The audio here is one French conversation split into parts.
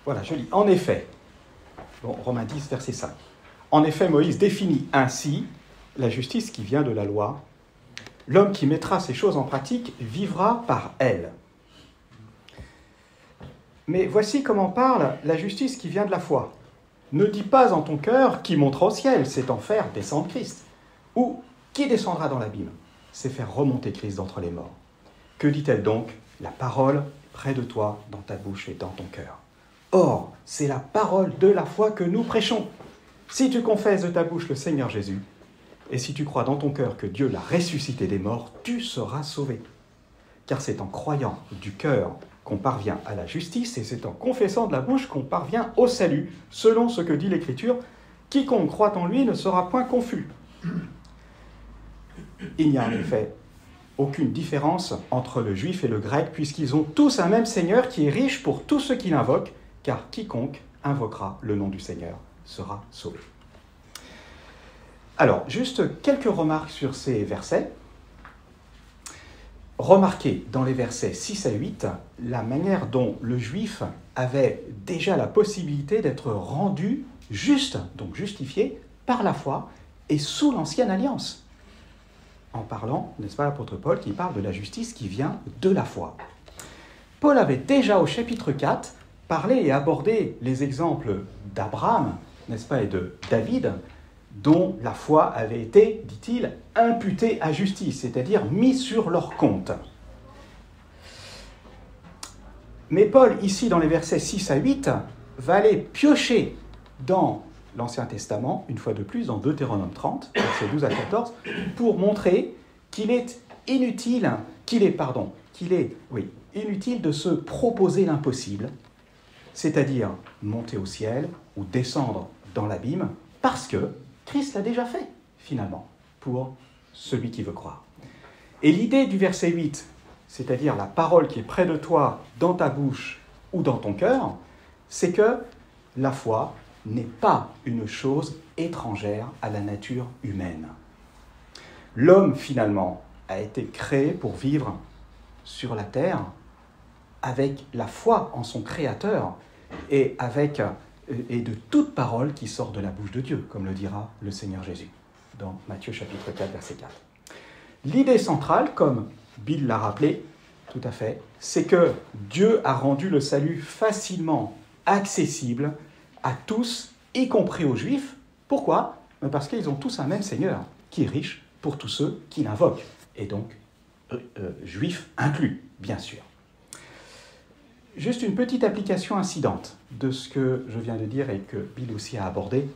Voilà, je lis. En effet, Romains 10, verset 5. En effet, Moïse définit ainsi la justice qui vient de la loi. L'homme qui mettra ces choses en pratique vivra par elles. Mais voici comment parle la justice qui vient de la foi. Ne dis pas en ton cœur qui montera au ciel, c'est en faire descendre Christ. Ou qui descendra dans l'abîme, c'est faire remonter Christ d'entre les morts. Que dit-elle donc? La parole près de toi, dans ta bouche et dans ton cœur. Or, c'est la parole de la foi que nous prêchons. Si tu confesses de ta bouche le Seigneur Jésus, et si tu crois dans ton cœur que Dieu l'a ressuscité des morts, tu seras sauvé. Car c'est en croyant du cœur qu'on parvient à la justice, et c'est en confessant de la bouche qu'on parvient au salut, selon ce que dit l'Écriture. Quiconque croit en lui ne sera point confus. Il n'y a en effet aucune différence entre le juif et le grec, puisqu'ils ont tous un même Seigneur qui est riche pour tous ceux qui l'invoquent, car quiconque invoquera le nom du Seigneur sera sauvé. Alors, juste quelques remarques sur ces versets. Remarquez dans les versets 6 à 8 la manière dont le juif avait déjà la possibilité d'être rendu juste, donc justifié, par la foi et sous l'ancienne alliance. En parlant, n'est-ce pas, l'apôtre Paul qui parle de la justice qui vient de la foi. Paul avait déjà au chapitre 4 parlé et abordé les exemples d'Abraham, n'est-ce pas, et de David, dont la foi avait été, dit-il, imputée à justice, c'est-à-dire mise sur leur compte. Mais Paul, ici, dans les versets 6 à 8, va aller piocher dans l'Ancien Testament, une fois de plus, dans Deutéronome 30, versets 12 à 14, pour montrer qu'il est inutile, inutile de se proposer l'impossible, c'est-à-dire monter au ciel ou descendre dans l'abîme, parce que Christ l'a déjà fait, finalement, pour celui qui veut croire. Et l'idée du verset 8, c'est-à-dire la parole qui est près de toi, dans ta bouche ou dans ton cœur, c'est que la foi n'est pas une chose étrangère à la nature humaine. L'homme, finalement, a été créé pour vivre sur la terre avec la foi en son Créateur et de toute parole qui sort de la bouche de Dieu, comme le dira le Seigneur Jésus dans Matthieu chapitre 4, verset 4. L'idée centrale, comme Bill l'a rappelé, tout à fait, c'est que Dieu a rendu le salut facilement accessible à tous, y compris aux Juifs. Pourquoi? Parce qu'ils ont tous un même Seigneur, qui est riche pour tous ceux qui l'invoquent, et donc Juifs inclus, bien sûr. Juste une petite application incidente de ce que je viens de dire et que Bill aussi a abordé.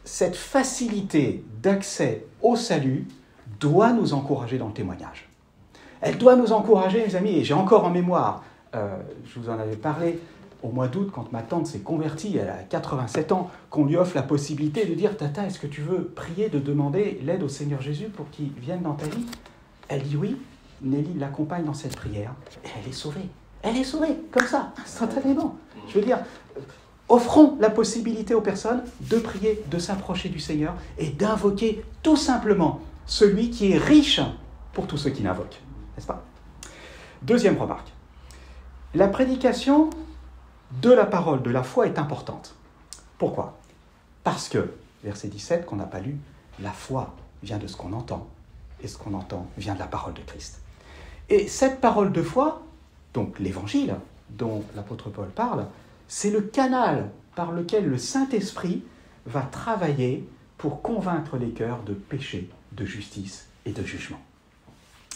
Cette facilité d'accès au salut doit nous encourager dans le témoignage. Elle doit nous encourager, mes amis, et j'ai encore en mémoire, je vous en avais parlé au mois d'août, quand ma tante s'est convertie, elle a 87 ans, qu'on lui offre la possibilité de dire « Tata, est-ce que tu veux prier, de demander l'aide au Seigneur Jésus pour qu'il vienne dans ta vie ?» Elle dit oui. Nelly l'accompagne dans cette prière et elle est sauvée. Elle est sauvée, comme ça, instantanément. Je veux dire, offrons la possibilité aux personnes de prier, de s'approcher du Seigneur et d'invoquer tout simplement celui qui est riche pour tous ceux qui l'invoquent. N'est-ce pas? Deuxième remarque. La prédication de la parole de la foi est importante. Pourquoi? Parce que, verset 17 qu'on n'a pas lu, la foi vient de ce qu'on entend et ce qu'on entend vient de la parole de Christ. Et cette parole de foi, donc l'évangile dont l'apôtre Paul parle, c'est le canal par lequel le Saint-Esprit va travailler pour convaincre les cœurs de péché, de justice et de jugement.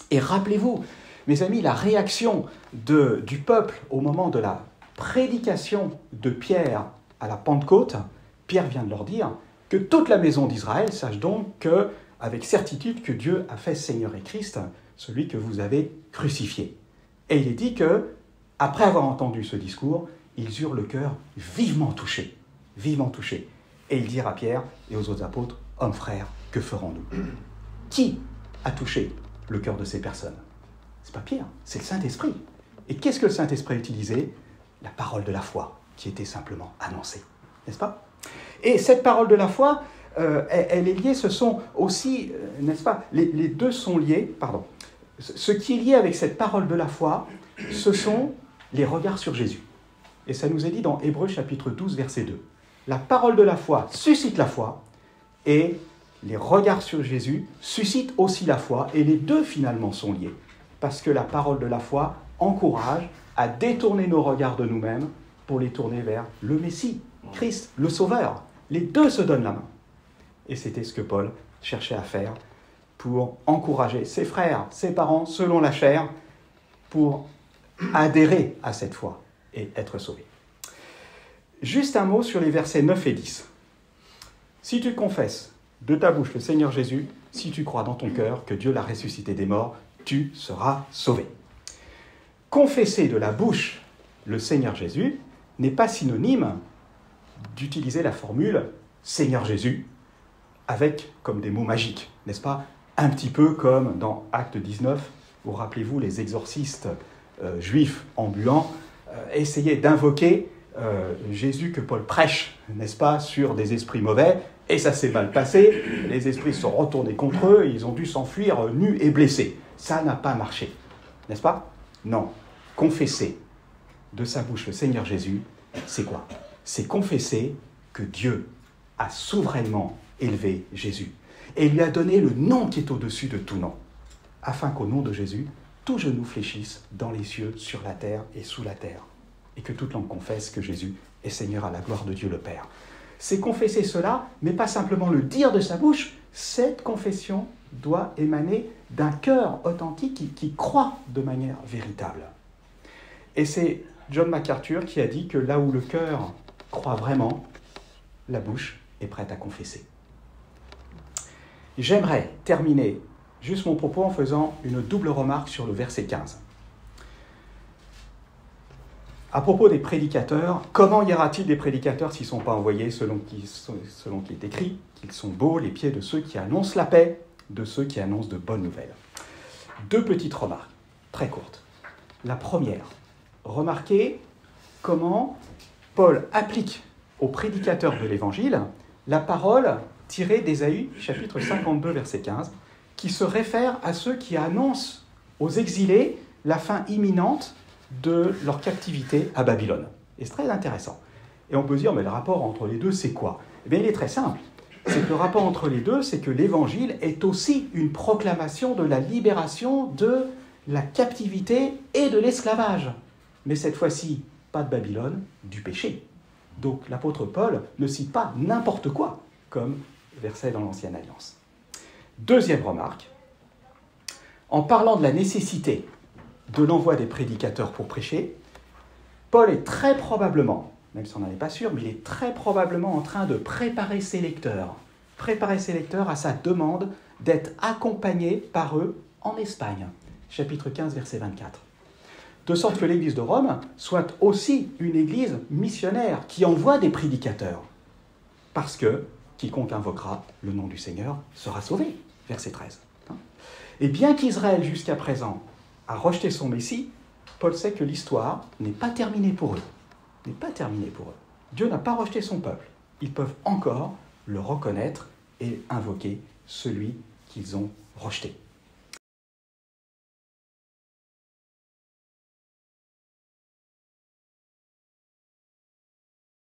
Et rappelez-vous, mes amis, la réaction du peuple au moment de la prédication de Pierre à la Pentecôte. Pierre vient de leur dire que toute la maison d'Israël sache donc avec certitude que Dieu a fait Seigneur et Christ, celui que vous avez crucifié. Et il est dit que, après avoir entendu ce discours, ils eurent le cœur vivement touché. Et ils dirent à Pierre et aux autres apôtres, « Hommes frères, que ferons-nous » Qui a touché le cœur de ces personnes? C'est pas Pierre, c'est le Saint-Esprit. Et qu'est-ce que le Saint-Esprit a utilisé? La parole de la foi, qui était simplement annoncée. N'est-ce pas? Et cette parole de la foi, elle est liée, ce sont aussi, n'est-ce pas, les deux sont liés, pardon. Ce qui est lié avec cette parole de la foi, ce sont les regards sur Jésus. Et ça nous est dit dans Hébreux chapitre 12, verset 2. La parole de la foi suscite la foi, et les regards sur Jésus suscitent aussi la foi, et les deux finalement sont liés. Parce que la parole de la foi encourage à détourner nos regards de nous-mêmes pour les tourner vers le Messie, Christ, le Sauveur. Les deux se donnent la main. Et c'était ce que Paul cherchait à faire pour encourager ses frères, ses parents, selon la chair, pour adhérer à cette foi et être sauvés. Juste un mot sur les versets 9 et 10. Si tu confesses de ta bouche le Seigneur Jésus, si tu crois dans ton cœur que Dieu l'a ressuscité des morts, tu seras sauvé. Confesser de la bouche le Seigneur Jésus n'est pas synonyme d'utiliser la formule Seigneur Jésus avec comme des mots magiques, n'est-ce pas? Un petit peu comme dans Acte 19, vous rappelez-vous les exorcistes juifs ambulants essayaient d'invoquer Jésus que Paul prêche, n'est-ce pas, sur des esprits mauvais, et ça s'est mal passé, les esprits se sont retournés contre eux, ils ont dû s'enfuir nus et blessés. Ça n'a pas marché, n'est-ce pas? Non. Confesser de sa bouche le Seigneur Jésus, c'est quoi? C'est confesser que Dieu a souverainement élevé Jésus et lui a donné le nom qui est au-dessus de tout nom, afin qu'au nom de Jésus, tout genou fléchisse dans les cieux, sur la terre et sous la terre, et que toute langue confesse que Jésus est Seigneur à la gloire de Dieu le Père. C'est confesser cela, mais pas simplement le dire de sa bouche. Cette confession doit émaner d'un cœur authentique qui croit de manière véritable. Et c'est John MacArthur qui a dit que là où le cœur croit vraiment, la bouche est prête à confesser. J'aimerais terminer juste mon propos en faisant une double remarque sur le verset 15. À propos des prédicateurs, comment y aura-t-il des prédicateurs s'ils ne sont pas envoyés selon qu'il est écrit qu'ils sont beaux les pieds de ceux qui annoncent la paix, de ceux qui annoncent de bonnes nouvelles? Deux petites remarques, très courtes. La première, remarquez comment Paul applique aux prédicateurs de l'Évangile la parole tirée d'Ésaïe, chapitre 52, verset 15, qui se réfère à ceux qui annoncent aux exilés la fin imminente de leur captivité à Babylone. Et c'est très intéressant. Et on peut se dire, mais le rapport entre les deux, c'est quoi? Eh bien, il est très simple. C'est que le rapport entre les deux, c'est que l'Évangile est aussi une proclamation de la libération de la captivité et de l'esclavage. Mais cette fois-ci, pas de Babylone, du péché. Donc l'apôtre Paul ne cite pas n'importe quoi comme verset dans l'Ancienne Alliance. Deuxième remarque, en parlant de la nécessité de l'envoi des prédicateurs pour prêcher, Paul est très probablement, même si on n'en est pas sûr, mais il est très probablement en train de préparer ses lecteurs à sa demande d'être accompagnés par eux en Espagne. Chapitre 15, verset 24. De sorte que l'Église de Rome soit aussi une Église missionnaire qui envoie des prédicateurs. Parce que quiconque invoquera le nom du Seigneur sera sauvé. Verset 13. Et bien qu'Israël, jusqu'à présent, a rejeté son Messie, Paul sait que l'histoire n'est pas terminée pour eux. N'est pas terminée pour eux. Dieu n'a pas rejeté son peuple. Ils peuvent encore le reconnaître et invoquer celui qu'ils ont rejeté.